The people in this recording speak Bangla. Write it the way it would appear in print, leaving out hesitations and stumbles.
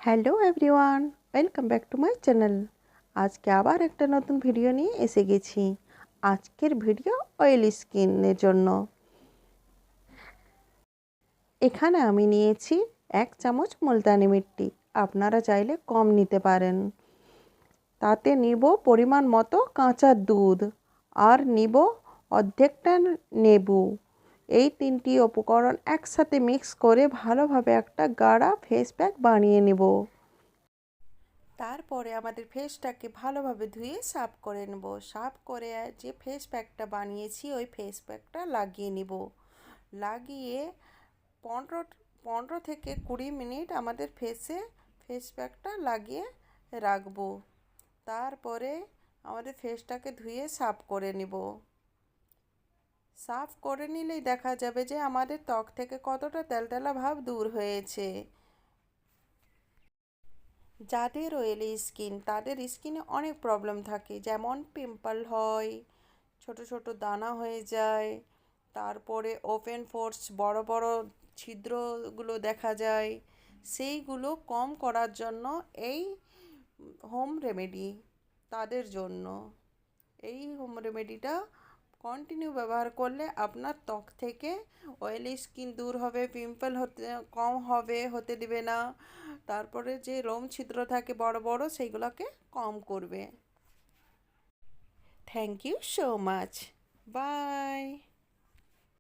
Hello everyone, welcome back to my channel. আজকে আবার একটা নতুন ভিডিও নিয়ে এসে গেছি। আজকের ভিডিও অয়েলি স্কিনের জন্য। এখানে আমি নিয়েছি 1 চামচ মুলতানি মিট্টি। আপনারা চাইলে কম নিতে পারেন। তাতে নিব পরিমাণ মতো কাঁচা দুধ আর নিব অর্ধেকটা লেবু। এই 3টি উপকরণ একসাথে মিক্স করে ভালোভাবে একটা গাঢ় ফেস প্যাক বানিয়ে নেব। তারপরে আমাদের ফেসটাকে ভালোভাবে ধুয়ে সাফ করে নেব। সাফ করে যে ফেস প্যাকটা বানিয়েছি ওই ফেস প্যাকটা লাগিয়ে নেব। লাগিয়ে 15 থেকে 20 মিনিট আমাদের ফেস প্যাকটা লাগিয়ে রাখবো। তারপরে আমাদের ফেসটাকে ধুয়ে সাফ করে নেব। সাফ করে নিলেই দেখা যাবে যে আমাদের ত্বক থেকে কতটা তেলতেলা ভাব দূর হয়েছে। যাদের অয়েলি স্কিন তাদের স্কিনে অনেক প্রবলেম থাকে, যেমন পিম্পল হয়, ছোট ছোট দানা হয়ে যায়, তারপরে ওপেন পোরস বড় বড় ছিদ্রগুলো দেখা যায়। সেইগুলো কম করার জন্য এই হোম রেমেডি তাদের জন্য। এই হোম রেমেডিটা কন্টিনিউ ব্যবহার করলে আপনার ত্বক থেকে অয়েলি স্কিন দূর হবে, পিম্পল কম হবে, হতে দেবে না। তারপরে যে লোম ছিদ্র থাকে বড় বড় সেইগুলোকে কম করবে। Thank you so much. By.